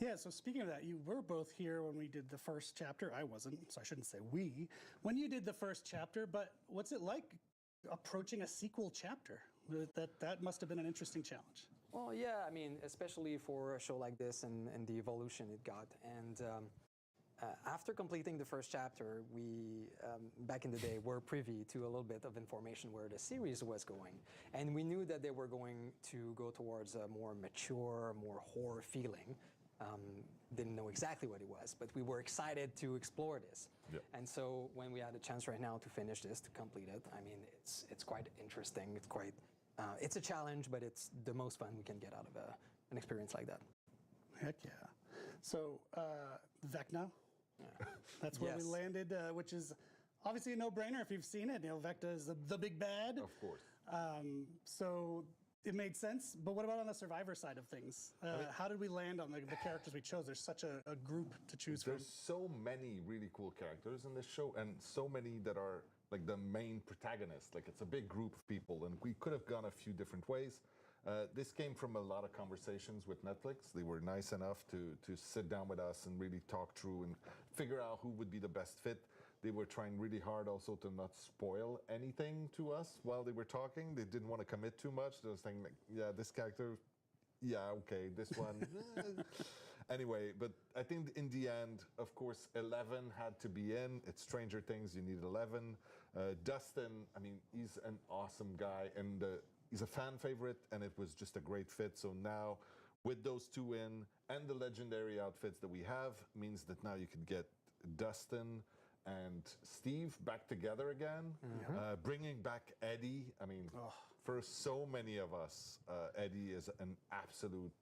Yeah, so speaking of that, you were both here when we did the first chapter. I wasn't, so I shouldn't say we. When you did the first chapter, but what's it like approaching a sequel chapter? That must have been an interesting challenge. Well, yeah, I mean, especially for a show like this and the evolution it got. And after completing the first chapter, we, back in the day, were privy to a little bit of information where the series was going. And we knew that they were going to go towards a more mature, more horror feeling. Didn't know exactly what it was, but we were excited to explore this. Yeah. And so when we had a chance right now to finish this, to complete it, I mean, it's quite interesting. It's quite, it's a challenge, but it's the most fun we can get out of an experience like that. Heck yeah. So, Vecna, that's where we Yes. landed, which is obviously a no-brainer if you've seen it. You know, Vecna is the big bad. Of course. So it made sense, but what about on the Survivor side of things? How did we land on the characters we chose? There's such a group to choose from. There's so many really cool characters in this show, and so many that are like the main protagonists. Like, it's a big group of people, and we could have gone a few different ways. This came from a lot of conversations with Netflix. They were nice enough to sit down with us and really talk through and figure out who would be the best fit. They were trying really hard also to not spoil anything to us while they were talking. They didn't want to commit too much. They were saying, like, yeah, this character, yeah, okay, this one. Anyway, but I think in the end, of course, 11 had to be in. It's Stranger Things, you need 11. Dustin, I mean, he's an awesome guy, and he's a fan favorite, and it was just a great fit. So now, with those two in, and the legendary outfits that we have, means that now you could get Dustin and Steve back together again, bringing back Eddie. I mean, for so many of us, Eddie is an absolute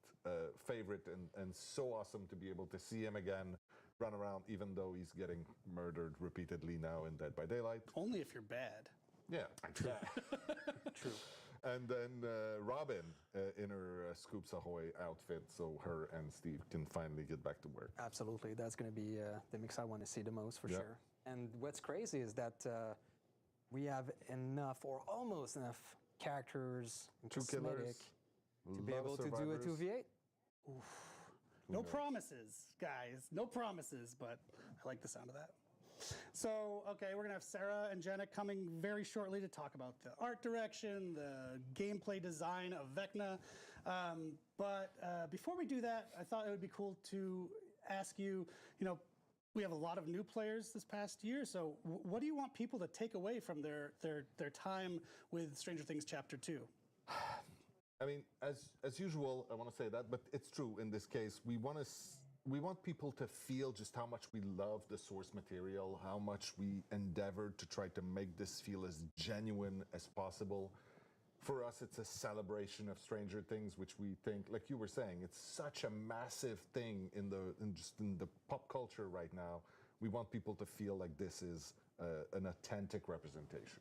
favorite, and so awesome to be able to see him again run around, even though he's getting murdered repeatedly now in Dead by Daylight. Only if you're bad. Yeah, true. And then Robin in her Scoops Ahoy outfit, so her and Steve can finally get back to work. Absolutely, that's going to be the mix I want to see the most for sure. And what's crazy is that we have enough, or almost enough, characters and Two cosmetic killers, to be able to do a 2v8. No promises, guys. No promises, but I like the sound of that. So, okay, we're going to have Sarah and Jenna coming very shortly to talk about the art direction, the gameplay design of Vecna. But before we do that, I thought it would be cool to ask you, we have a lot of new players this past year, so what do you want people to take away from their time with Stranger Things Chapter 2? I mean, as usual, I want to say that, but it's true in this case. We want people to feel just how much we love the source material, how much we endeavored to try to make this feel as genuine as possible. For us, it's a celebration of Stranger Things, which we think, like you were saying, it's such a massive thing in the pop culture right now. We want people to feel like this is an authentic representation.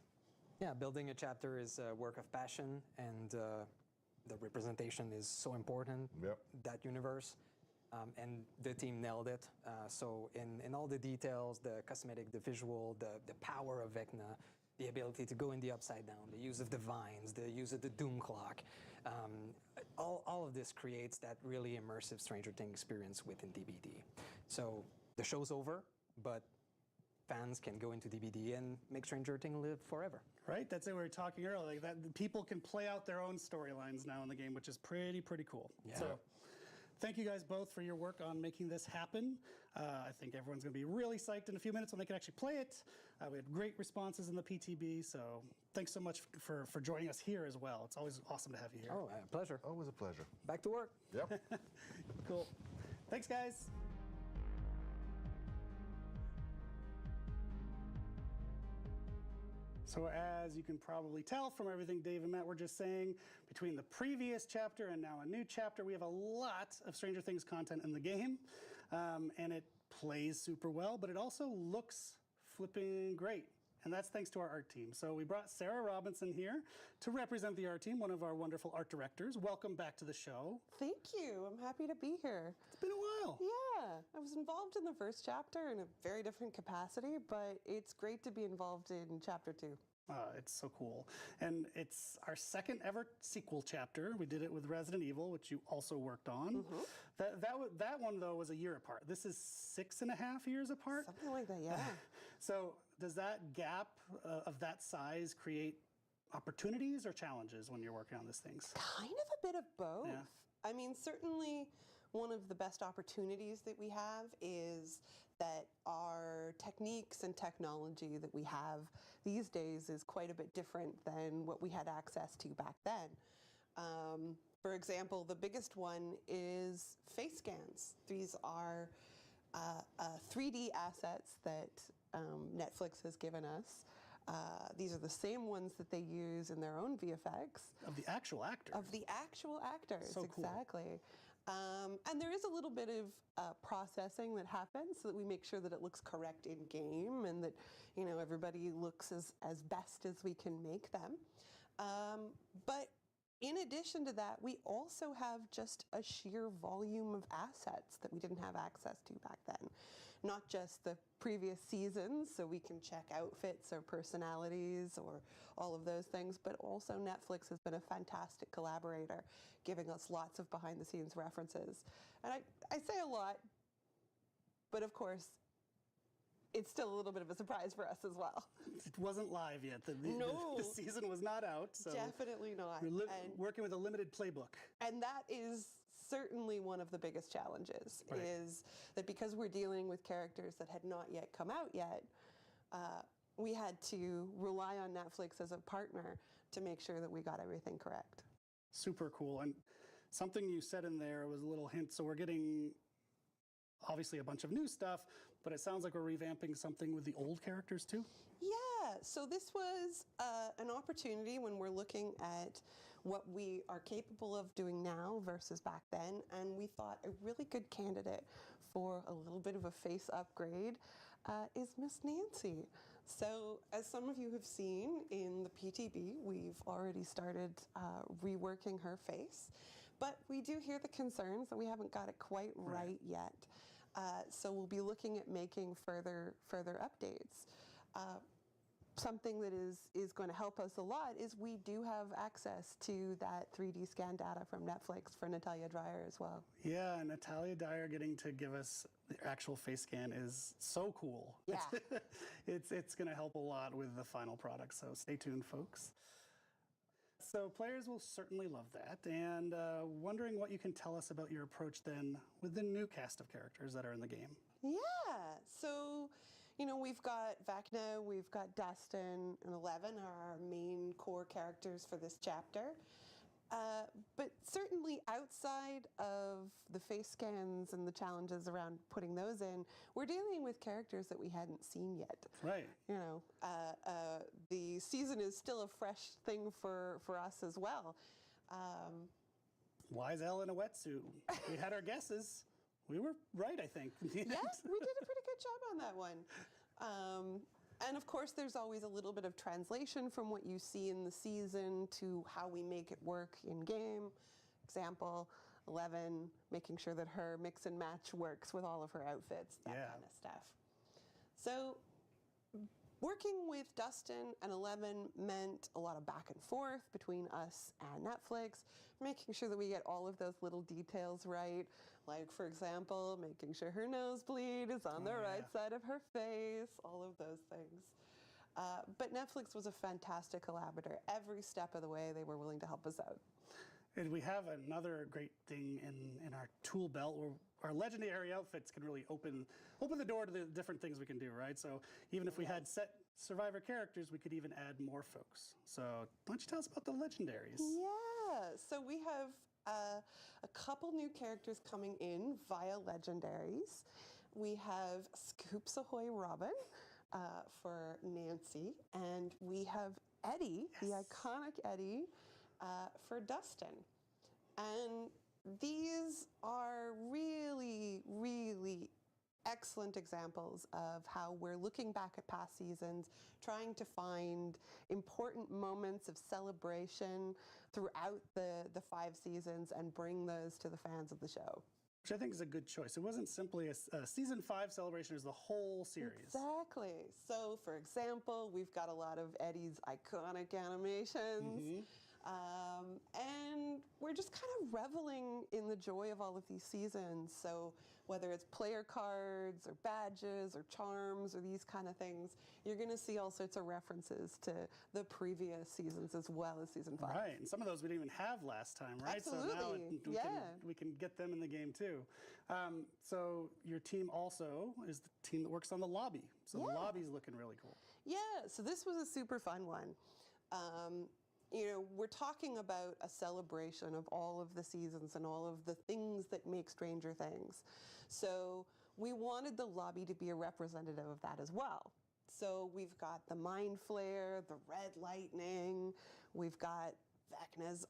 Yeah, building a chapter is a work of passion, and the representation is so important. That universe. And the team nailed it. So in all the details, the cosmetic, the visual, the power of Vecna, the ability to go in the upside down, the use of the vines, the use of the doom clock, all of this creates that really immersive Stranger Things experience within DBD. So the show's over, but fans can go into DBD and make Stranger Things live forever. Right, that's it. We were talking earlier, like that people can play out their own storylines now in the game, which is pretty cool. Yeah. So, thank you guys both for your work on making this happen. I think everyone's going to be really psyched in a few minutes when they can actually play it. We had great responses in the PTB, so thanks so much for joining us here as well. It's always awesome to have you here. Oh, pleasure. Always a pleasure. Back to work. Yep. Cool. Thanks, guys. So as you can probably tell from everything Dave and Matt were just saying, between the previous chapter and now a new chapter, we have a lot of Stranger Things content in the game. And it plays super well, but it also looks flipping great. And that's thanks to our art team. So we brought Sarah Robinson here to represent the art team, one of our wonderful art directors. Welcome back to the show. Thank you. I'm happy to be here. It's been a while. Yeah, I was involved in the first chapter in a very different capacity, but it's great to be involved in chapter 2. It's so cool. And it's our second ever sequel chapter. We did it with Resident Evil, which you also worked on. That one, though, was a year apart. This is 6.5 years apart. Something like that, yeah. So does that gap of that size create opportunities or challenges when you're working on these things? Kind of a bit of both. Yeah. I mean, certainly one of the best opportunities that we have is that our techniques and technology that we have these days is quite a bit different than what we had access to back then. For example, the biggest one is face scans. These are 3D assets that Netflix has given us. These are the same ones that they use in their own VFX. Of the actual actors. Of the actual actors, So cool. exactly. And there is a little bit of processing that happens so that we make sure that it looks correct in game and that, you know, everybody looks as best as we can make them. But in addition to that, we also have just a sheer volume of assets that we didn't have access to back then. Not just the previous seasons, so we can check outfits or personalities or all of those things, but also Netflix has been a fantastic collaborator, giving us lots of behind-the-scenes references. And I say a lot, but of course, it's still a little bit of a surprise for us as well. It wasn't live yet. No. The season was not out. So Definitely not. we're working with a limited playbook. And that is certainly one of the biggest challenges, Right. is that because we're dealing with characters that had not yet come out yet, we had to rely on Netflix as a partner to make sure that we got everything correct. Super cool. And something you said in there was a little hint. So we're getting obviously a bunch of new stuff, but it sounds like we're revamping something with the old characters too. Yeah, so this was an opportunity when we're looking at what we are capable of doing now versus back then, and we thought a really good candidate for a little bit of a face upgrade is Miss Nancy. So as some of you have seen in the PTB, we've already started reworking her face, but we do hear the concerns that we haven't got it quite right yet. So we'll be looking at making further updates. Something that is going to help us a lot is we do have access to that 3D scan data from Netflix for Natalia Dreyer as well. Yeah, Natalia Dyer getting to give us the actual face scan is so cool. Yeah. It's going to help a lot with the final product, so stay tuned, folks. So players will certainly love that, and wondering what you can tell us about your approach then with the new cast of characters that are in the game. Yeah, so, you know, we've got Vecna, we've got Dustin, and 11 are our main core characters for this chapter. But certainly outside of the face scans and the challenges around putting those in, we're dealing with characters that we hadn't seen yet. Right. You know, the season is still a fresh thing for us as well. Why is Elle in a wetsuit? We had our guesses. We were right, I think. Yes, we did a pretty good job on that one. And of course, there's always a little bit of translation from what you see in the season to how we make it work in game. Example, 11, making sure that her mix and match works with all of her outfits, that kind of stuff. So working with Dustin and 11 meant a lot of back and forth between us and Netflix, making sure that we get all of those little details right. Like, for example, making sure her nosebleed is on the right side of her face, all of those things. But Netflix was a fantastic collaborator. Every step of the way, they were willing to help us out. And we have another great thing in our tool belt where our legendary outfits can really open the door to the different things we can do, right? So even if we had set Survivor characters, we could even add more folks. So why don't you tell us about the legendaries? Yeah, so we have a couple new characters coming in via legendaries. We have Scoops Ahoy Robin for Nancy, and we have Eddie, the iconic Eddie, for Dustin. And these are really, really excellent examples of how we're looking back at past seasons, trying to find important moments of celebration throughout the 5 seasons and bring those to the fans of the show. which I think is a good choice. It wasn't simply a season 5 celebration, it was the whole series. Exactly. So, for example, we've got a lot of Eddie's iconic animations. And we're just kind of reveling in the joy of all of these seasons. So whether it's player cards or badges or charms or these kind of things, you're going to see all sorts of references to the previous seasons as well as season 5. Right, and some of those we didn't even have last time, right? Absolutely. So now we can get them in the game too. So your team also is the team that works on the lobby. So the lobby's looking really cool. Yeah, so this was a super fun one. You know, we're talking about a celebration of all of the seasons and all of the things that make Stranger Things. So we wanted the lobby to be a representative of that as well. So we've got the Mind Flare, the Red Lightning, we've got Vecna's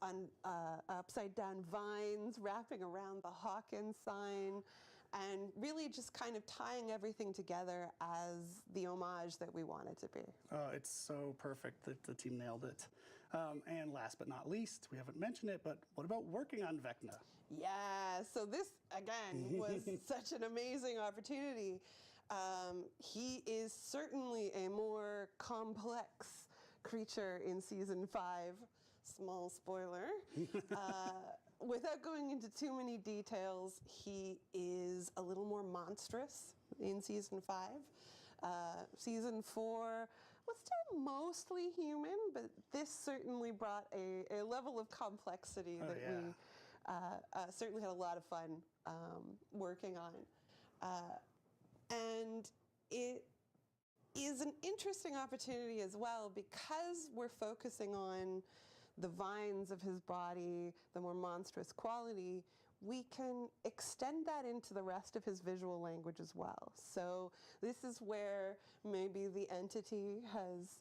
upside down vines wrapping around the Hawkins sign, and really just kind of tying everything together as the homage that we want it to be. Oh, it's so perfect that the team nailed it. And last but not least, we haven't mentioned it, but what about working on Vecna? Yeah, so this, again, was such an amazing opportunity. He is certainly a more complex creature in season 5. Small spoiler. Without going into too many details, he is a little more monstrous in season 5. Season 4 was still mostly human, but this certainly brought a level of complexity that we certainly had a lot of fun working on. And it is an interesting opportunity as well because we're focusing on the vines of his body, the more monstrous quality. We can extend that into the rest of his visual language as well. So this is where maybe the entity has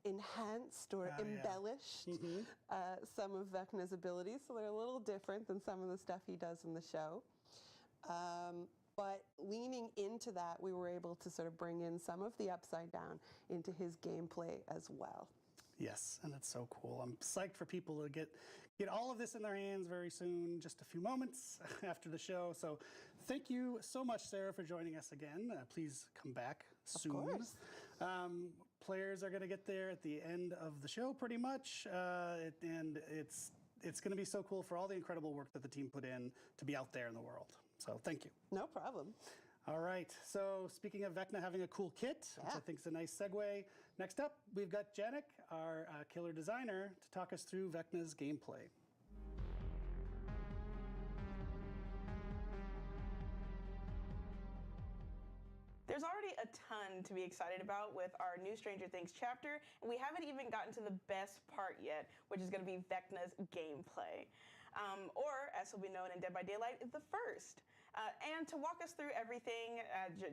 enhanced or embellished some of Vecna's abilities. So they're a little different than some of the stuff he does in the show. But leaning into that, we were able to sort of bring in some of the upside down into his gameplay as well. Yes, and it's so cool. I'm psyched for people to get all of this in their hands very soon, just a few moments after the show. So thank you so much, Sarah, for joining us again. Please come back soon. Of course. Players are going to get there at the end of the show pretty much, and it's going to be so cool for all the incredible work that the team put in to be out there in the world. So thank you. No problem. All right, so speaking of Vecna having a cool kit, which I think is a nice segue, next up we've got Janik, our killer designer, to talk us through Vecna's gameplay. There's already a ton to be excited about with our new Stranger Things chapter, and we haven't even gotten to the best part yet, which is going to be Vecna's gameplay. Or, as will be known in Dead by Daylight, the first. And to walk us through everything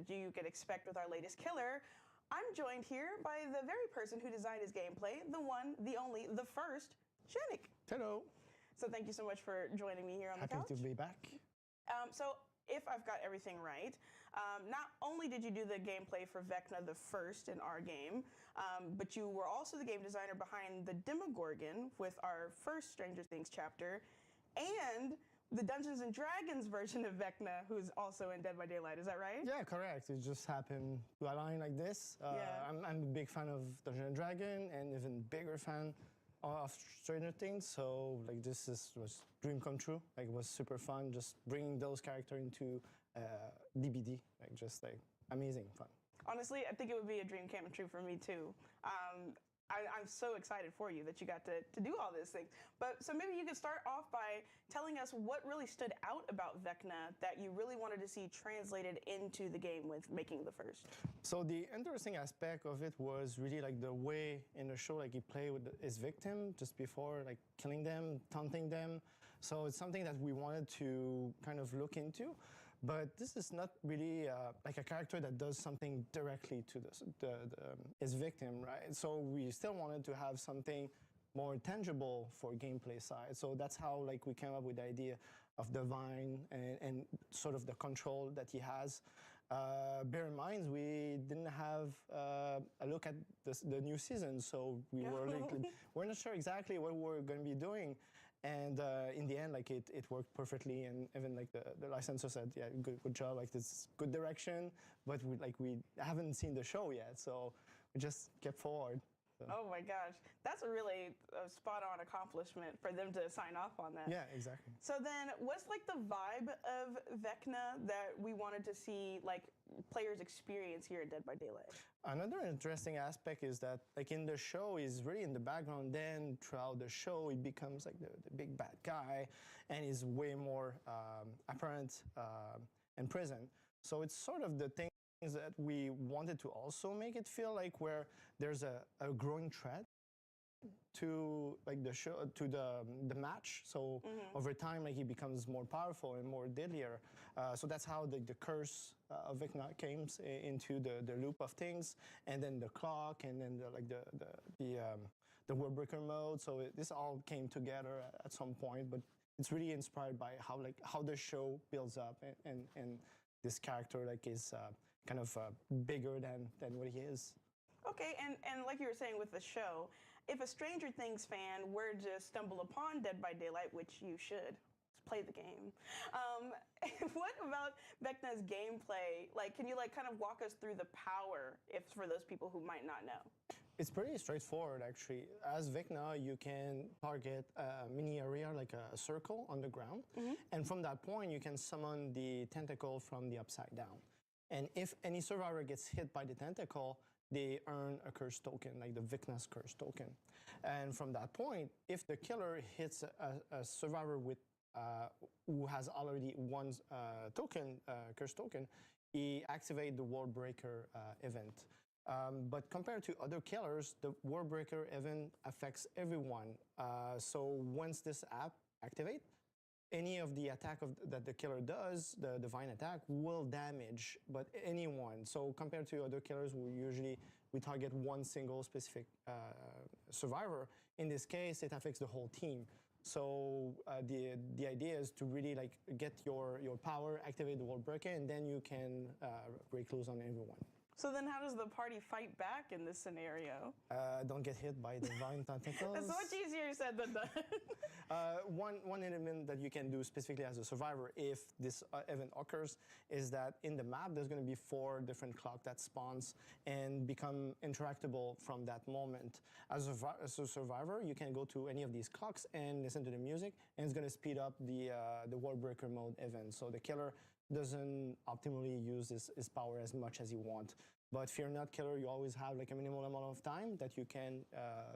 you could expect with our latest killer, I'm joined here by the very person who designed his gameplay, the one, the only, the first, Janik. Hello. So thank you so much for joining me here on the couch. Happy to be back. So if I've got everything right, not only did you do the gameplay for Vecna the first in our game, but you were also the game designer behind the Demogorgon with our first Stranger Things chapter, and the Dungeons & Dragons version of Vecna, who's also in Dead by Daylight. Is that right? Yeah, correct. It just happened to align like this. I'm a big fan of Dungeons & Dragons and even bigger fan of Stranger Things. So like was dream come true. Like it was super fun just bringing those characters into DBD. Like amazing fun. Honestly, I think it would be a dream come true for me too. I'm so excited for you that you got to do all these things. But so maybe you could start off by telling us what really stood out about Vecna that you really wanted to see translated into the game with making the first. So the interesting aspect of it was really like the way in the show, like he played with his victim just before like killing them, taunting them. So it's something that we wanted to kind of look into. But this is not really like a character that does something directly to his victim, right? So we still wanted to have something more tangible for gameplay side. So that's how like we came up with the idea of the vine and sort of the control that he has. Bear in mind, we didn't have a look at the new season, so we're not sure exactly what we're going to be doing. And in the end, like it worked perfectly, and even like the licensor said, yeah, good job, like this good direction. But we haven't seen the show yet, so we just kept forward. So. Oh my gosh, that's a really spot-on accomplishment for them to sign off on that. Yeah, exactly. So then, what's like the vibe of Vecna that we wanted to see like players experience here at Dead by Daylight? Another interesting aspect is that like in the show he's really in the background, then throughout the show he becomes like the big bad guy and is way more apparent and present. So it's sort of the thing that we wanted to also make it feel like where there's a growing threat to like the show, to the match. So over time, like he becomes more powerful and more deadlier. So that's how the curse of Vecna came into the loop of things, and then the clock, and then the world breaker mode. So this all came together at some point, but it's really inspired by how the show builds up, and this character like is kind of bigger than what he is. Okay, and like you were saying with the show, if a Stranger Things fan were to stumble upon Dead by Daylight, which you should, play the game. What about Vecna's gameplay? Like, can you like kind of walk us through the power, if for those people who might not know? It's pretty straightforward, actually. As Vecna, you can target a mini area, like a circle on the ground, and from that point, you can summon the tentacle from the upside down. And if any survivor gets hit by the tentacle, they earn a curse token, like the Vecna's curse token. And from that point, if the killer hits a survivor with who has already one curse token, he activates the World Breaker event. But compared to other killers, the World Breaker event affects everyone. So once this app activates, any of the attack that the killer does, the divine attack, will damage, but anyone. So compared to other killers, we target one single specific survivor. In this case, it affects the whole team. So the idea is to really like get your power, activate the World Breaker, and then you can break loose on everyone. So then how does the party fight back in this scenario? Don't get hit by divine tentacles. It's much easier said than done. One element that you can do specifically as a survivor if this event occurs is that in the map there's going to be 4 different clocks that spawns and become interactable from that moment. As a survivor, you can go to any of these clocks and listen to the music, and it's going to speed up the World Breaker mode event. So the killer doesn't optimally use his power as much as you want. But Fear Not Killer, you always have like a minimal amount of time that you can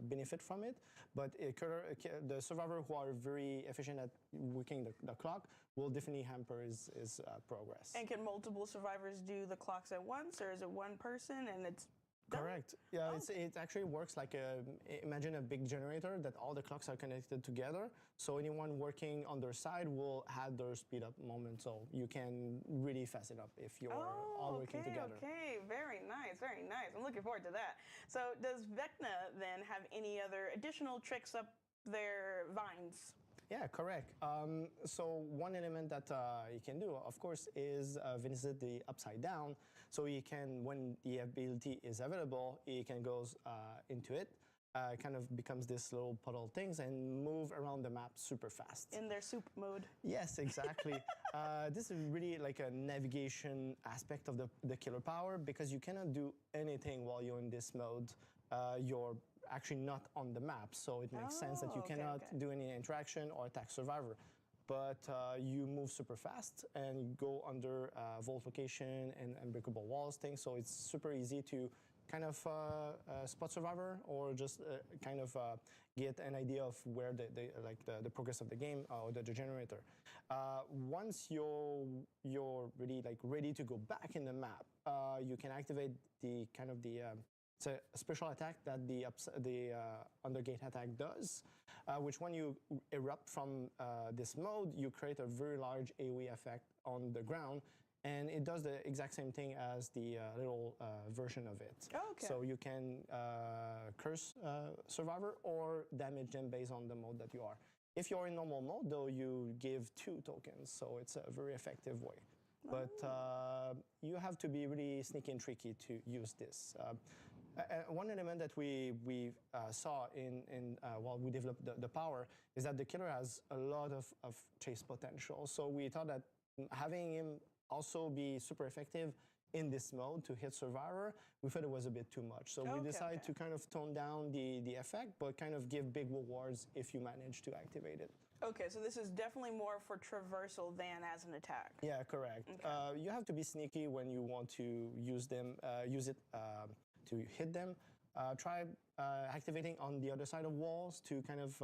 benefit from it. But the survivor who are very efficient at working the clock will definitely hamper his progress. And can multiple survivors do the clocks at once, or is it one person and it's done? Correct. Yeah, it actually works like imagine a big generator that all the clocks are connected together. So anyone working on their side will have their speed up moment. So you can really fast it up if you're all working together. Okay, very nice, very nice. I'm looking forward to that. So does Vecna then have any other additional tricks up their vines? Yeah, correct. So one element that you can do, of course, is visit the upside down. So you can, when the ability is available, you can go into it, kind of becomes this little puddle things and move around the map super fast. In their soup mode. Yes, exactly. This is really like a navigation aspect of the killer power, because you cannot do anything while you're in this mode. You're actually not on the map, so it makes sense that you cannot do any interaction or attack survivor. But you move super fast and you go under vault location and unbreakable walls things, so it's super easy to kind of spot survivor or just kind of get an idea of where the progress of the game or the generator. Once you're really ready to go back in the map, you can activate the kind of it's a special attack that the Undergate attack does, which when you erupt from this mode, you create a very large AoE effect on the ground, and it does the exact same thing as the little version of it. Oh, okay. So you can curse survivor or damage them based on the mode that you are. If you're in normal mode, though, you give 2 tokens, so it's a very effective way. But you have to be really sneaky and tricky to use this. One element that we saw while we developed the power is that the killer has a lot of chase potential. So we thought that having him also be super effective in this mode to hit Survivor, we thought it was a bit too much. So we decided to kind of tone down the effect, but kind of give big rewards if you manage to activate it. Okay, so this is definitely more for traversal than as an attack. Yeah, correct. Okay. You have to be sneaky when you want to use it to hit them. Try activating on the other side of walls to kind of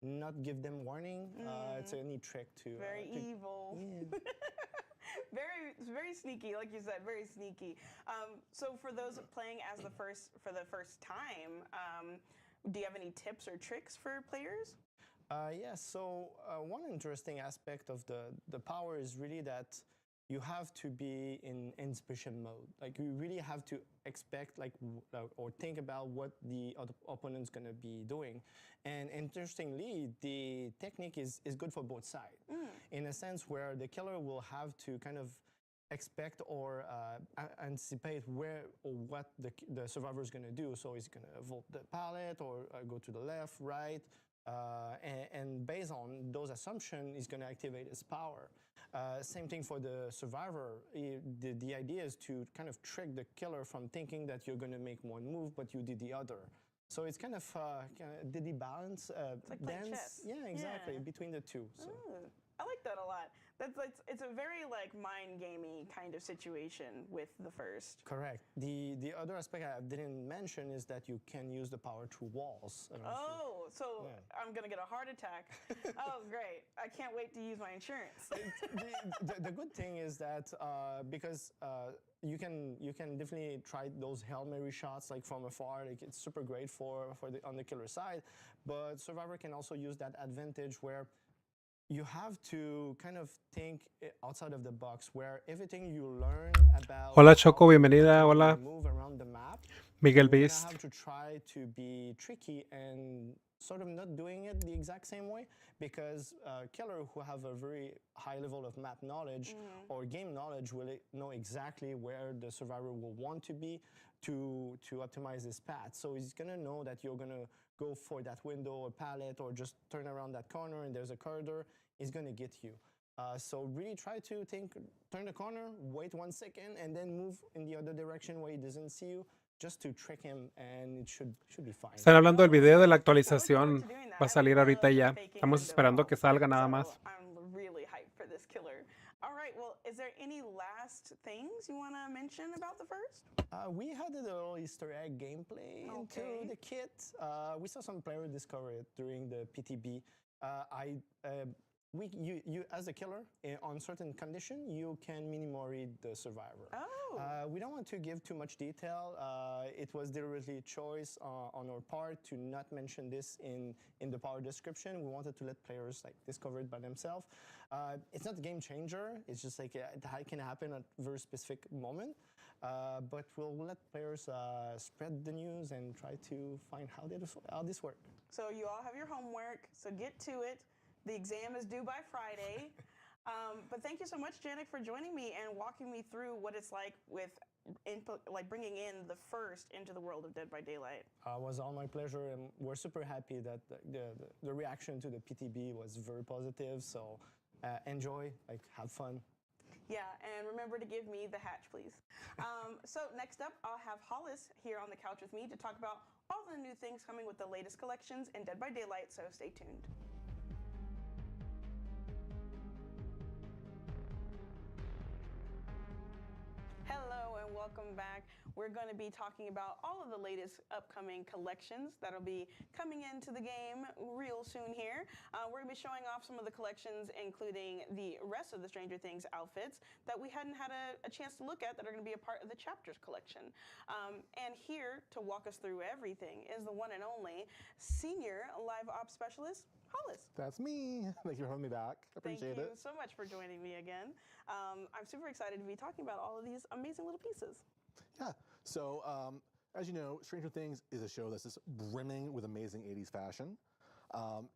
not give them warning. It's a neat trick to... Very evil. Yeah. very sneaky, like you said, very sneaky. So for those playing as for the first time, do you have any tips or tricks for players? Yes, so one interesting aspect of the power is really that you have to be in anticipation mode. Like you really have to expect or think about what the opponent's gonna be doing. And interestingly, the technique is good for both sides. In a sense where the killer will have to kind of expect or anticipate where or what the survivor is gonna do. So he's gonna vault the pallet or go to the left, right, and based on those assumptions, he's going to activate his power. Same thing for the survivor. The idea is to kind of trick the killer from thinking that you're going to make one move, but you did the other. So it's kind of did the balance it's like playing chess. Yeah, exactly, between the two. So. I like that a lot. It's a very like mind gamey kind of situation with the first. Correct. The other aspect I didn't mention is that you can use the power through walls. I'm gonna get a heart attack. Oh, great! I can't wait to use my insurance. The good thing is that because you can definitely try those Hail Mary shots like from afar. Like it's super great on the killer side, but Survivor can also use that advantage where you have to kind of think outside of the box, where everything you learn about Hola Choco, bienvenida. Hola. Move around the map. Miguel Beast. You have to try to be tricky and sort of not doing it the exact same way, because killer who have a very high level of map knowledge or game knowledge will know exactly where the survivor will want to be to optimize his path. So he's gonna know that you're gonna go for that window or pallet or just turn around that corner and there's a corridor. He's gonna get you. So really try to turn the corner, wait 1 second, and then move in the other direction where he doesn't see you, just to trick him, and it should be fine. Están hablando del video de la actualización. Va a salir ahorita ya. Estamos esperando que salga nada más. I'm really hyped for this killer. All right, well, is there any last things you want to mention about the first? We had a little Easter egg gameplay into the kit. We saw some players discover it during the PTB. You as a killer, on certain condition, you can mini-read the survivor. We don't want to give too much detail. It was deliberately a choice on our part to not mention this in the power description. We wanted to let players discover it by themselves. It's not a game changer. It's just it can happen at a very specific moment. But we'll let players spread the news and try to find how this works. So you all have your homework, so get to it. The exam is due by Friday. But thank you so much, Janik, for joining me and walking me through what it's like with bringing in the first into the world of Dead by Daylight. It was all my pleasure, and we're super happy that the reaction to the PTB was very positive. So enjoy, have fun. Yeah, and remember to give me the hatch, please. So next up, I'll have Hollis here on the couch with me to talk about all the new things coming with the latest collections in Dead by Daylight, so stay tuned. Hello and welcome back. We're going to be talking about all of the latest upcoming collections that'll be coming into the game real soon here. We're going to be showing off some of the collections, including the rest of the Stranger Things outfits that we hadn't had a chance to look at that are going to be a part of the Chapters collection. And here to walk us through everything is the one and only Senior Live Ops Specialist, Hollis. That's me. Thank you for having me back. Appreciate it. Thank you so much for joining me again. I'm super excited to be talking about all of these amazing little pieces. Yeah. So, as you know, Stranger Things is a show that's just brimming with amazing 80s fashion.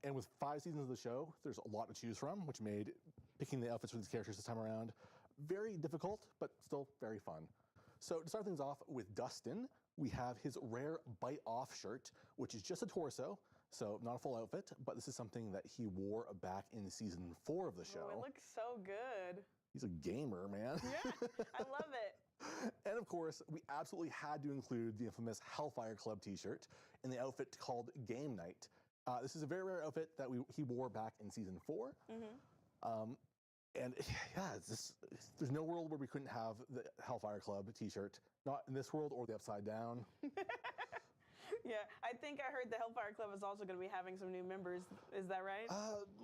And with 5 seasons of the show, there's a lot to choose from, which made picking the outfits for these characters this time around very difficult, but still very fun. So to start things off with Dustin, we have his rare Bite Off shirt, which is just a torso, so not a full outfit, but this is something that he wore back in season 4 of the show. Oh, it looks so good. He's a gamer, man. Yeah, I love it. And of course, we absolutely had to include the infamous Hellfire Club t-shirt in the outfit called Game Night. This is a very rare outfit that he wore back in season 4. And yeah, there's no world where we couldn't have the Hellfire Club t-shirt, not in this world or the Upside Down. Yeah, I think I heard the Hellfire Club is also going to be having some new members. Is that right?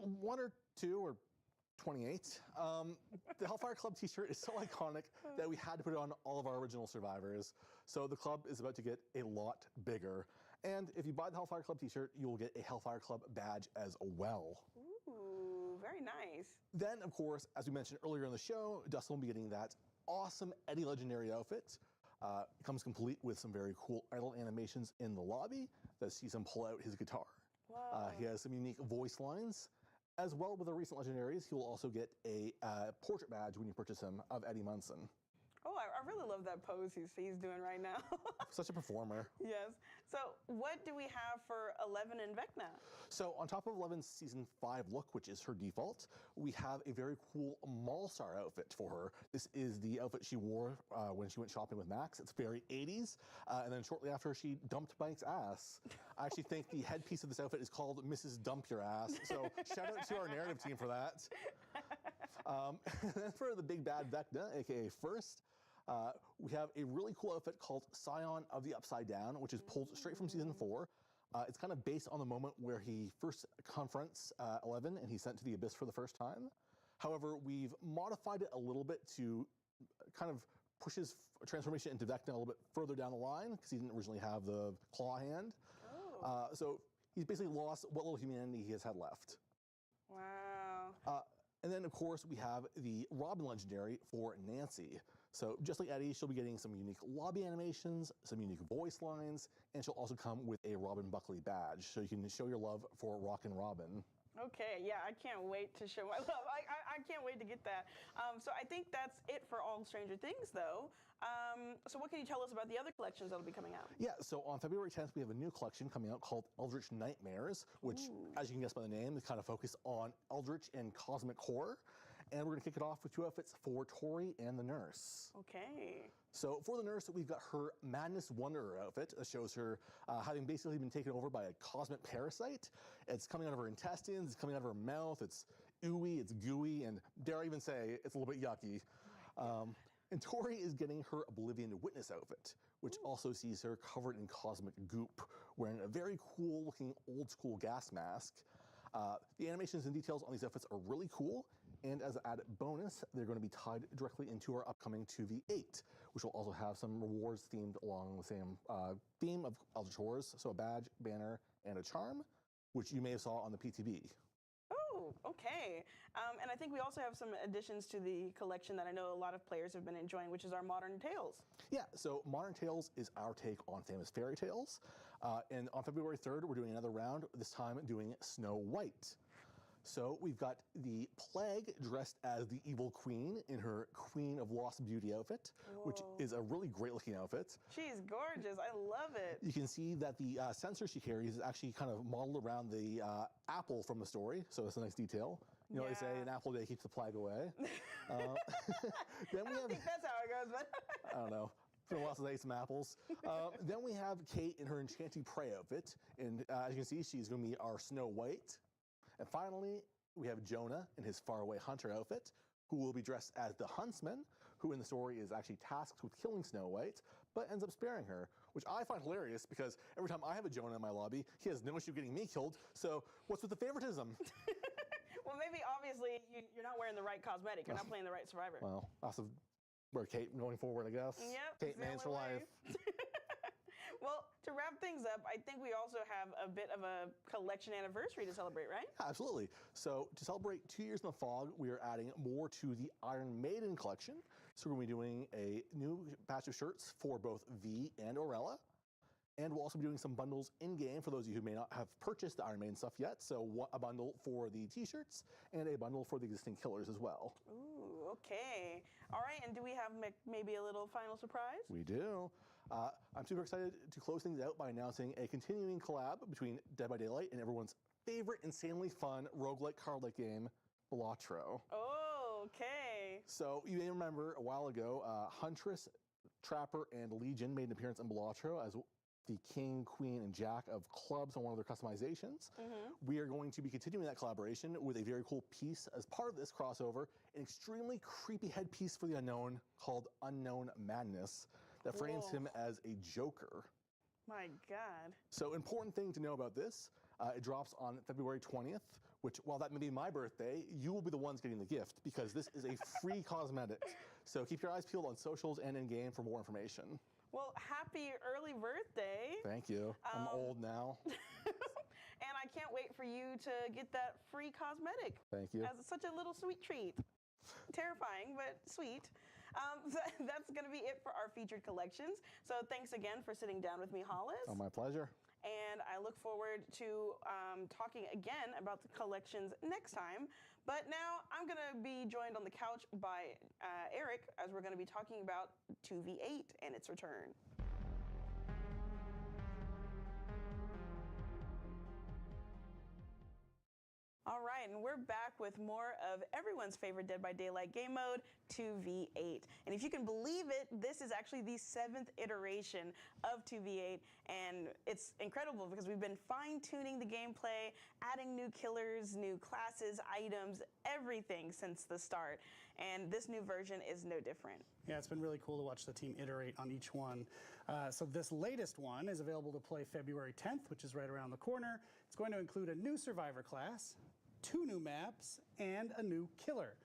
1 or 2 or 28. The Hellfire Club t-shirt is so iconic that we had to put it on all of our original survivors. So the club is about to get a lot bigger. And if you buy the Hellfire Club t-shirt, you will get a Hellfire Club badge as well. Ooh, very nice. Then, of course, as we mentioned earlier in the show, Dustin will be getting that awesome Eddie Legendary outfit. It comes complete with some very cool idle animations in the lobby that sees him pull out his guitar. Wow. He has some unique voice lines. As well with the recent legendaries, he will also get a portrait badge when you purchase him of Eddie Munson. Oh, I really love that pose he's doing right now. Such a performer. Yes. So what do we have for 11 and Vecna? So on top of 11's Season 5 look, which is her default, we have a very cool Mall-Star outfit for her. This is the outfit she wore when she went shopping with Max. It's very 80s. And then shortly after, she dumped Mike's ass. I actually think the headpiece of this outfit is called Mrs. Dump Your Ass. So shout out to our narrative team for that. And then for the big bad Vecna, aka First, we have a really cool outfit called Scion of the Upside Down, which is pulled straight from Season 4. It's kind of based on the moment where he first confronts 11 and he's sent to the Abyss for the first time. However, we've modified it a little bit to kind of push his transformation into Vecna a little bit further down the line because he didn't originally have the claw hand. Oh. So he's basically lost what little humanity he has had left. Wow. And then, of course, we have the Robin Legendary for Nancy. So just like Eddie, she'll be getting some unique lobby animations, some unique voice lines, and she'll also come with a Robin Buckley badge, so you can show your love for Rockin' Robin. Okay, yeah, I can't wait to show my love. I can't wait to get that. So I think that's it for all Stranger Things, though. So what can you tell us about the other collections that'll be coming out? Yeah, so on February 10th, we have a new collection coming out called Eldritch Nightmares, which, as you can guess by the name, is kind of focused on Eldritch and cosmic horror. And we're going to kick it off with 2 outfits for Tori and the nurse. Okay. So for the nurse, we've got her Madness Wanderer outfit that shows her having basically been taken over by a cosmic parasite. It's coming out of her intestines, it's coming out of her mouth, it's ooey, it's gooey, and dare I even say, it's a little bit yucky. And Tori is getting her Oblivion Witness outfit, which also sees her covered in cosmic goop, wearing a very cool looking old school gas mask. The animations and details on these outfits are really cool, and as an added bonus, they're going to be tied directly into our upcoming 2v8, which will also have some rewards themed along the same theme of Eldritch Horrors, so a badge, banner, and a charm, which you may have saw on the PTB. Oh, okay. And I think we also have some additions to the collection that I know a lot of players have been enjoying, which is our Modern Tales. Yeah, so Modern Tales is our take on famous fairy tales. And on February 3rd, we're doing another round, this time doing Snow White. So we've got the Plague dressed as the evil queen in her Queen of Lost Beauty outfit, which is a really great looking outfit. She's gorgeous. I love it. You can see that the censer she carries is actually kind of modeled around the apple from the story, so that's a nice detail. You know, they say an apple a day keeps the plague away. Then I don't think that's how it goes, but I don't know. It's been a while since I ate some apples. Then we have Kate in her Enchanting Prey outfit, and as you can see, she's going to be our Snow White. And finally, we have Jonah in his Faraway Hunter outfit, who will be dressed as the Huntsman, who in the story is actually tasked with killing Snow White, but ends up sparing her, which I find hilarious because every time I have a Jonah in my lobby, he has no issue getting me killed, so what's with the favoritism? Well, maybe obviously you're not wearing the right cosmetic. You're not playing the right survivor. Well, also wear Kate going forward, I guess. Yep. Kate Mans for life. Well, to wrap things up, I think we also have a bit of a collection anniversary to celebrate, right? Absolutely. So to celebrate 2 years in the fog, we are adding more to the Iron Maiden collection. So we're going to be doing a new batch of shirts for both V and Orella. And we'll also be doing some bundles in-game for those of you who may not have purchased the Iron Maiden stuff yet. So a bundle for the t-shirts and a bundle for the existing killers as well. Ooh, okay. All right, And do we have maybe a little final surprise? We do. I'm super excited to close things out by announcing a continuing collab between Dead by Daylight and everyone's favorite insanely fun roguelike card-like game, Balatro. Oh, okay. So you may remember a while ago, Huntress, Trapper, and Legion made an appearance in Balatro as the King, Queen, and Jack of clubs on one of their customizations. We are going to be continuing that collaboration with a very cool piece as part of this crossover, an extremely creepy headpiece for the Unknown called Unknown Madness that frames him as a Joker. My God. So important thing to know about this, it drops on February 20th, which while that may be my birthday, you will be the ones getting the gift because this is a free cosmetic. So keep your eyes peeled on socials and in-game for more information. Well, happy early birthday. Thank you. I'm old now. And I can't wait for you to get that free cosmetic. Thank you. As such a little sweet treat. Terrifying, but sweet. That's going to be it for our featured collections. So thanks again for sitting down with me, Hollis. Oh, my pleasure. And I look forward to talking again about the collections next time. But now I'm going to be joined on the couch by Eric as we're going to be talking about 2v8 and its return. All right, and we're back with more of everyone's favorite Dead by Daylight game mode, 2v8. And if you can believe it, this is actually the 7th iteration of 2v8, and it's incredible because we've been fine-tuning the gameplay, adding new killers, new classes, items, everything since the start. And this new version is no different. Yeah, it's been really cool to watch the team iterate on each one. So this latest one is available to play February 10th, which is right around the corner. It's going to include a new survivor class, 2 new maps, and a new killer.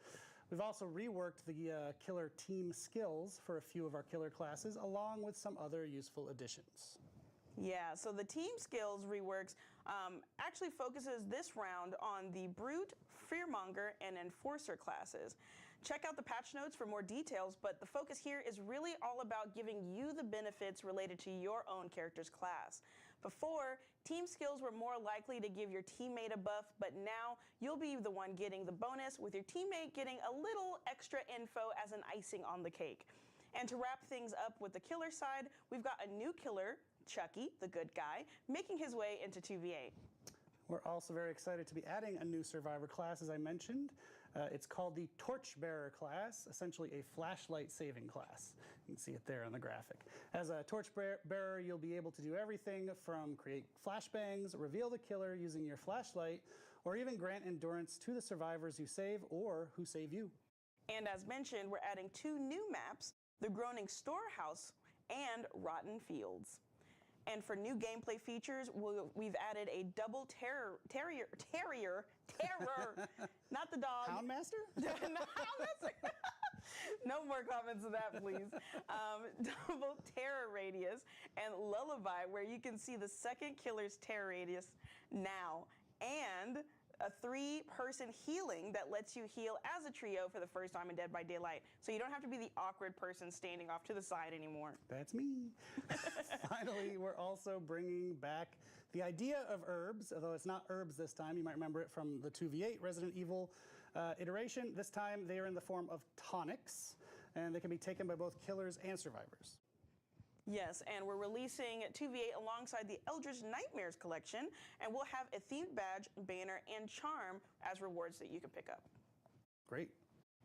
We've also reworked the killer team skills for a few of our killer classes, along with some other useful additions. Yeah, so the team skills reworks actually focuses this round on the Brute, Fearmonger, and Enforcer classes. Check out the patch notes for more details, but the focus here is really all about giving you the benefits related to your own character's class. Before, team skills were more likely to give your teammate a buff, but now you'll be the one getting the bonus, with your teammate getting a little extra info as an icing on the cake. And to wrap things up with the killer side, we've got a new killer, Chucky, the good guy, making his way into 2v8. We're also very excited to be adding a new survivor class, as I mentioned. It's called the Torchbearer class, essentially a flashlight saving class. You can see it there on the graphic. As a Torchbearer, you'll be able to do everything from create flashbangs, reveal the killer using your flashlight, or even grant endurance to the survivors you save or who save you. And as mentioned, we're adding 2 new maps, the Groaning Storehouse and Rotten Fields. And for new gameplay features, we've added a double terror, not the dog. Houndmaster? No, Houndmaster. No more comments of that, please. Double terror radius and lullaby, where you can see the second killer's terror radius now, and a 3-person healing that lets you heal as a trio for the first time in Dead by Daylight. So you don't have to be the awkward person standing off to the side anymore. That's me. Finally, we're also bringing back the idea of herbs, although it's not herbs this time. You might remember it from the 2v8 Resident Evil iteration. This time they are in the form of tonics, and they can be taken by both killers and survivors. Yes, and we're releasing 2v8 alongside the Eldritch Nightmares collection, and we'll have a themed badge, banner, and charm as rewards that you can pick up. Great.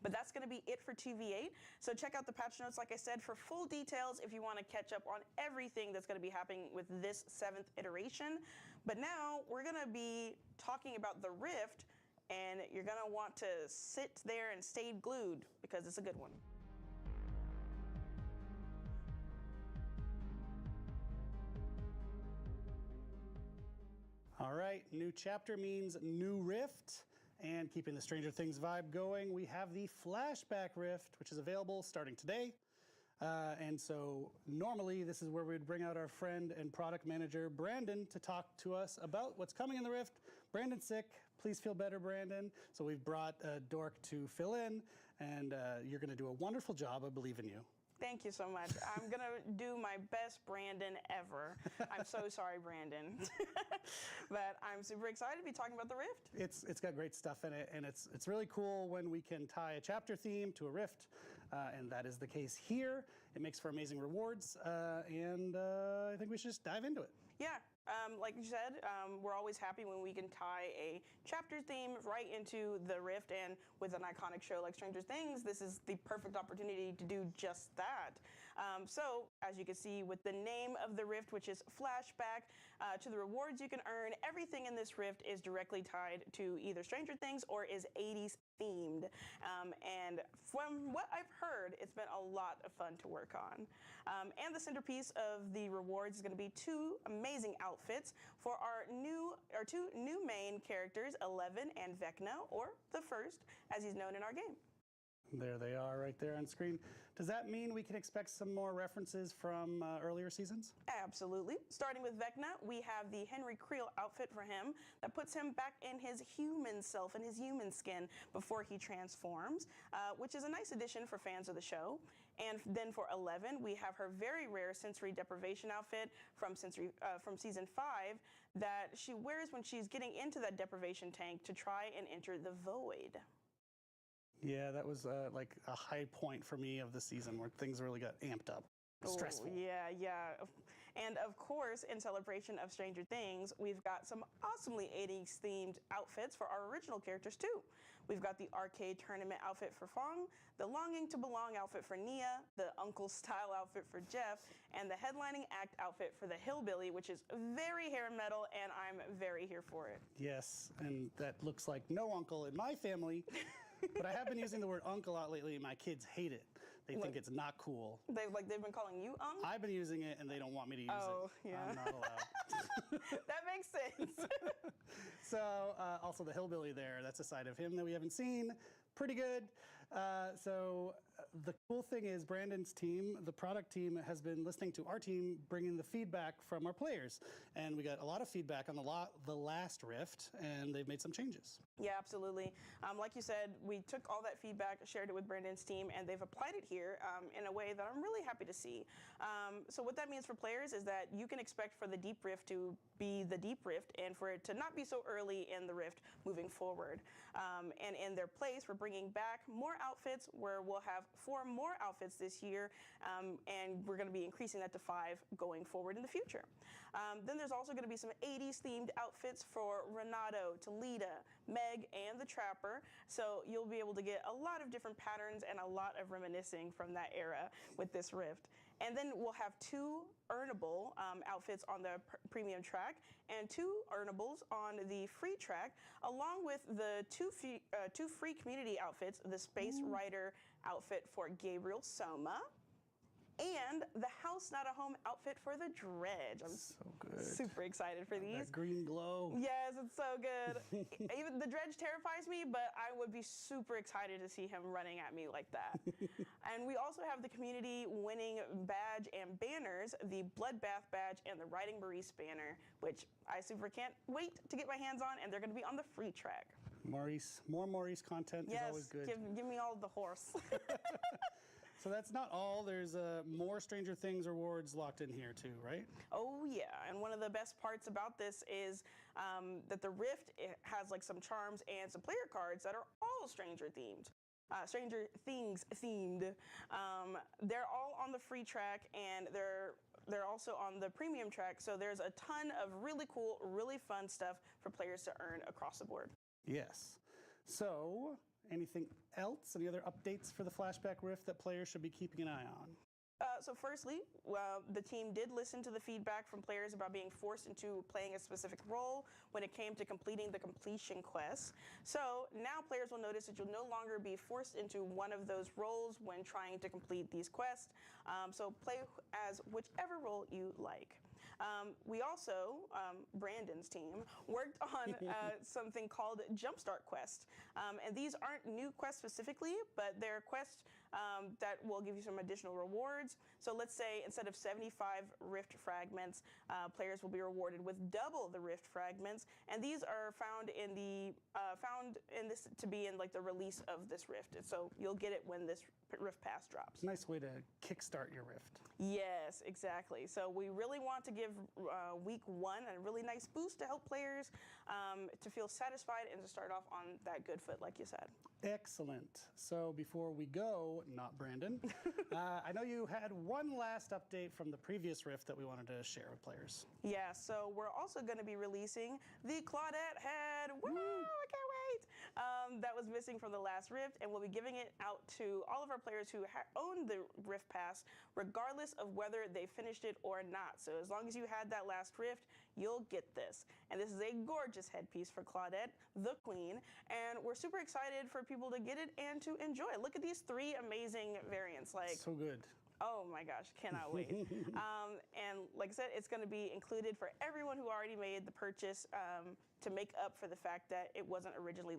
But that's going to be it for 2v8. So check out the patch notes, like I said, for full details if you want to catch up on everything that's going to be happening with this 7th iteration. But now we're going to be talking about the Rift, and you're going to want to sit there and stay glued because it's a good one. All right, new chapter means new Rift. And keeping the Stranger Things vibe going, we have the Flashback Rift, which is available starting today. And so normally this is where we'd bring out our friend and product manager, Brandon, to talk to us about what's coming in the Rift. Brandon's sick. Please feel better, Brandon. So we've brought Dork to fill in, and you're going to do a wonderful job. I believe in you. Thank you so much. I'm going to do my best Brandon ever. I'm so sorry, Brandon. But I'm super excited to be talking about the Rift. It's got great stuff in it, and it's really cool when we can tie a chapter theme to a Rift. and that is the case here. It makes for amazing rewards, and I think we should just dive into it. Yeah. Like you said, we're always happy when we can tie a chapter theme right into the Rift, and with an iconic show like Stranger Things, this is the perfect opportunity to do just that. So, as you can see with the name of the Rift, which is Flashback, to the rewards you can earn, everything in this Rift is directly tied to either Stranger Things or is 80s themed. And from what I've heard, it's been a lot of fun to work on. And the centerpiece of the rewards is going to be two amazing outfits for our two new main characters, 11 and Vecna, or the First, as he's known in our game. There they are right there on screen. Does that mean we can expect some more references from earlier seasons? Absolutely. Starting with Vecna, we have the Henry Creel outfit for him that puts him back in his human self, in his human skin, before he transforms, which is a nice addition for fans of the show. And then for 11, we have her very rare sensory deprivation outfit from season 5 that she wears when she's getting into that deprivation tank to try and enter the void. Yeah, that was like a high point for me of the season where things really got amped up. Stressful. Yeah. And of course, in celebration of Stranger Things, we've got some awesomely 80s themed outfits for our original characters too. We've got the arcade tournament outfit for Fong, the longing to belong outfit for Nia, the uncle style outfit for Jeff, and the headlining act outfit for the hillbilly, which is very hair metal, and I'm very here for it. Yes, and that looks like no uncle in my family. But I have been using the word uncle a lot lately, and my kids hate it. They think it's not cool. They've been calling you Unc? I've been using it, and they don't want me to use it. Oh, yeah. I'm not allowed. That makes sense. So, also the hillbilly there, that's a side of him that we haven't seen. Pretty good. The cool thing is Brandon's team, the product team, has been listening to our team, bringing the feedback from our players. And we got a lot of feedback on the last Rift, and they've made some changes. Yeah, absolutely. Like you said, we took all that feedback, shared it with Brandon's team, and they've applied it here in a way that I'm really happy to see. So what that means for players is that you can expect for the Deep Rift to be the Deep Rift and for it to not be so early in the Rift moving forward. And in their place, we're bringing back more outfits where we'll have 4 more outfits this year, and we're going to be increasing that to 5 going forward in the future. Then there's also going to be some 80s themed outfits for Renato, Talita, Meg, and the Trapper. So you'll be able to get a lot of different patterns and a lot of reminiscing from that era with this Rift. And then we'll have 2 earnable outfits on the premium track and 2 earnables on the free track, along with the two free community outfits, the Space Rider outfit for Gabriel Soma, and the House Not a Home outfit for the Dredge. I'm so good. Super excited for these. That green glow. Yes, it's so good. Even the Dredge terrifies me, but I would be super excited to see him running at me like that. And we also have the community winning badge and banners, the Bloodbath badge and the Riding Maurice banner, which I super can't wait to get my hands on, and they're going to be on the free track. Maurice, more Maurice content is always good. Give me all the horse. So that's not all. There's more Stranger Things rewards locked in here too, right? Oh yeah, and one of the best parts about this is that the Rift has like some charms and some player cards that are all Stranger themed. Stranger Things themed. They're all on the free track, and they're also on the premium track. So there's a ton of really cool, really fun stuff for players to earn across the board. Yes. So, anything else? Any other updates for the Flashback Rift that players should be keeping an eye on? So firstly, the team did listen to the feedback from players about being forced into playing a specific role when it came to completing the completion quest. So now players will notice that you'll no longer be forced into one of those roles when trying to complete these quests. So play as whichever role you like. We also, Brandon's team, worked on something called Jumpstart Quest. And these aren't new quests specifically, but they're quests that will give you some additional rewards. So let's say instead of 75 Rift fragments, players will be rewarded with double the Rift fragments. And these are found in this to be in like the release of this Rift. So you'll get it when this Rift Pass drops. Nice way to kickstart your Rift. Yes, exactly. So we really want to give week 1 a really nice boost to help players to feel satisfied and to start off on that good foot, like you said. Excellent. So before we go, not Brandon, I know you had one last update from the previous Rift that we wanted to share with players. Yeah, so we're also going to be releasing the Claudette head. Woo! I can't wait. That was missing from the last Rift, and we'll be giving it out to all of our players who own the Rift Pass, regardless of whether they finished it or not. So as long as you had that last Rift, you'll get this. And this is a gorgeous headpiece for Claudette, the Queen, and we're super excited for people to get it and to enjoy it. Look at these 3 amazing variants. Like, so good. oh my gosh, cannot wait. And like I said, it's going to be included for everyone who already made the purchase to make up for the fact that it wasn't originally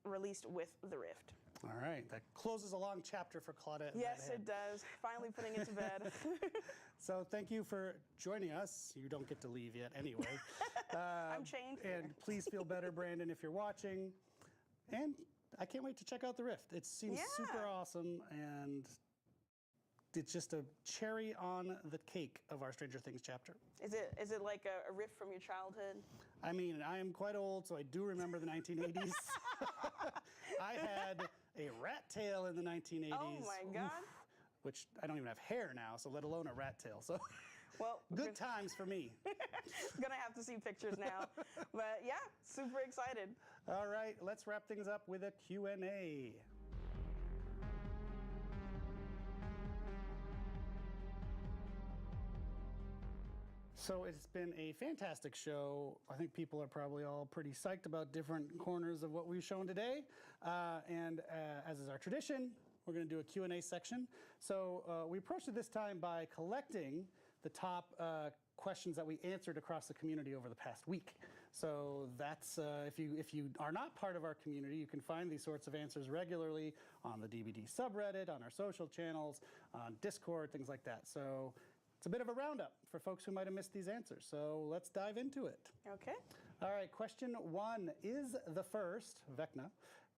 released with the Rift. All right, that closes a long chapter for Claudette. Yes, it does. Finally putting it to bed. So thank you for joining us. You don't get to leave yet anyway. I'm chained here. And please feel better, Brandon, if you're watching. And I can't wait to check out the Rift. It seems super awesome, and it's just a cherry on the cake of our Stranger Things chapter. Is it like a riff from your childhood? I mean, I am quite old, so I do remember the 1980s. I had a rat tail in the 1980s. Oh my God. Which I don't even have hair now, so let alone a rat tail. So well, good times for me. Gonna have to see pictures now. But yeah, super excited. All right, let's wrap things up with a Q&A. So it's been a fantastic show. I think people are probably all pretty psyched about different corners of what we've shown today. And as is our tradition, we're going to do a Q&A section. So we approached it this time by collecting the top questions that we answered across the community over the past week. So that's, if you are not part of our community, you can find these sorts of answers regularly on the DBD subreddit, on our social channels, on Discord, things like that. So it's a bit of a roundup for folks who might have missed these answers. So let's dive into it. Okay. All right, question 1. Is the first, Vecna,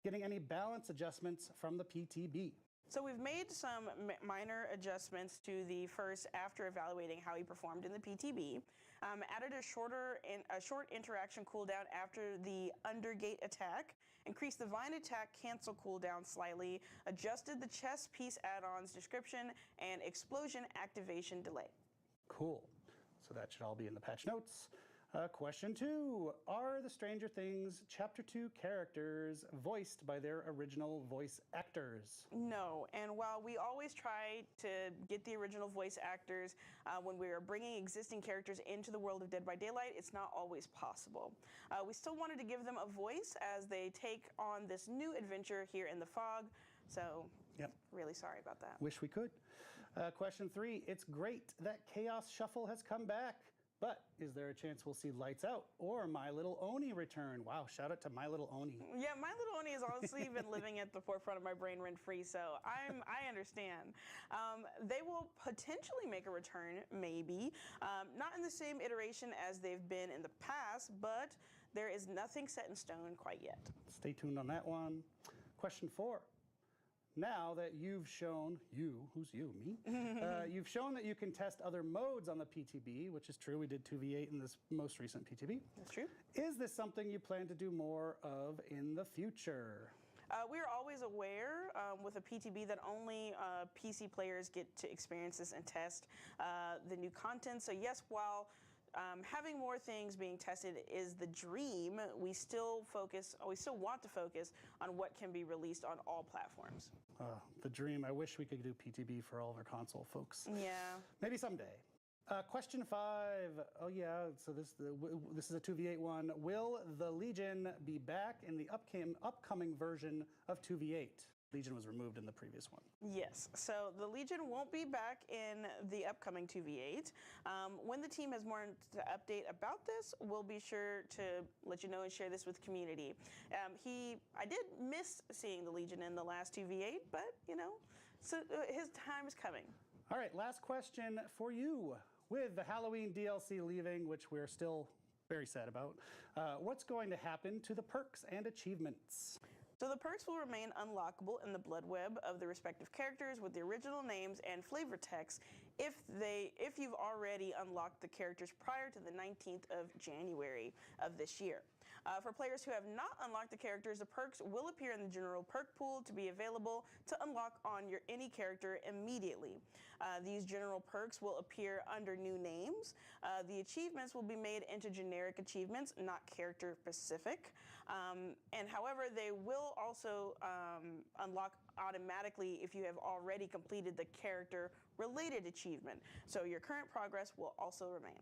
getting any balance adjustments from the PTB? So we've made some minor adjustments to the first after evaluating how he performed in the PTB. Added a short interaction cooldown after the undergate attack, increased the vine attack cancel cooldown slightly, adjusted the chess piece add-ons description, and explosion activation delay. Cool. So that should all be in the patch notes. Question 2. Are the Stranger Things Chapter 2 characters voiced by their original voice actors? No, and while we always try to get the original voice actors when we are bringing existing characters into the world of Dead by Daylight, it's not always possible. We still wanted to give them a voice as they take on this new adventure here in the fog, so really sorry about that. Wish we could. Question 3. It's great that Chaos Shuffle has come back. But is there a chance we'll see Lights Out or My Little Oni return? Wow, shout out to My Little Oni. Yeah, My Little Oni has honestly been living at the forefront of my brain rent-free, so I understand. They will potentially make a return, maybe. Not in the same iteration as they've been in the past, but there is nothing set in stone quite yet. Stay tuned on that one. Question 4. Now that you've shown, who's you, me? You've shown that you can test other modes on the PTB, which is true. We did 2v8 in this most recent PTB. That's true. Is this something you plan to do more of in the future? We are always aware with a PTB that only PC players get to experience this and test the new content. So yes, while having more things being tested is the dream, we still want to focus on what can be released on all platforms. The dream. I wish we could do PTB for all of our console folks. Yeah. Maybe someday. Question 5. Oh yeah, so this is a 2v8 one. Will the Legion be back in the upcoming version of 2v8? Legion was removed in the previous one. Yes, so the Legion won't be back in the upcoming 2v8. When the team has more to update about this, we'll be sure to let you know and share this with the community. I did miss seeing the Legion in the last 2v8, but so his time is coming. All right, last question for you. With the Halloween DLC leaving, which we're still very sad about, what's going to happen to the perks and achievements? So the perks will remain unlockable in the blood web of the respective characters with the original names and flavor text if you've already unlocked the characters prior to the 19th of January of this year. For players who have not unlocked the characters, the perks will appear in the general perk pool to be available to unlock on your any character immediately. These general perks will appear under new names. The achievements will be made into generic achievements, not character specific. And however, they will also unlock automatically if you have already completed the character related achievement. So your current progress will also remain.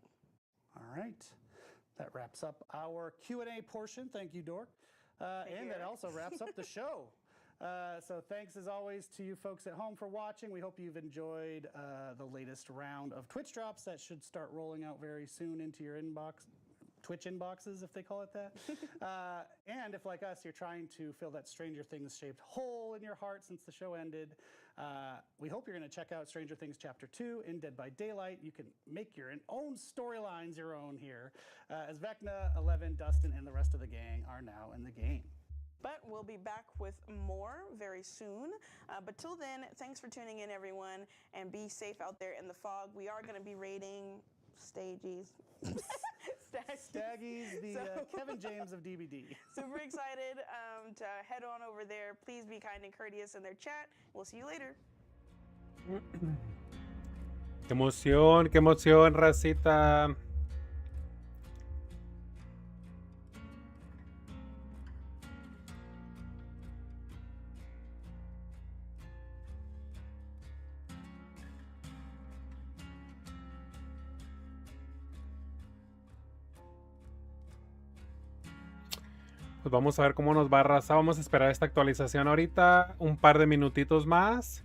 All right. That wraps up our Q&A portion. Thank you, Dork. And that also wraps up the show. So thanks as always to you folks at home for watching. We hope you've enjoyed the latest round of Twitch drops that should start rolling out very soon into your inbox. Twitch inboxes, if they call it that. And if, like us, you're trying to fill that Stranger Things shaped hole in your heart since the show ended, we hope you're going to check out Stranger Things Chapter 2 in Dead by Daylight. You can make your own storylines your own here, as Vecna, Eleven, Dustin, and the rest of the gang are now in the game. But we'll be back with more very soon. But till then, thanks for tuning in, everyone, and be safe out there in the fog. We are going to be rating Staggies. Staggies, the Kevin James of DBD. Super excited to head on over there. Please be kind and courteous in their chat. We'll see you later. Qué emoción, racita. Pues vamos a ver cómo nos va, raza. Vamos a esperar esta actualización ahorita, un par de minutitos más.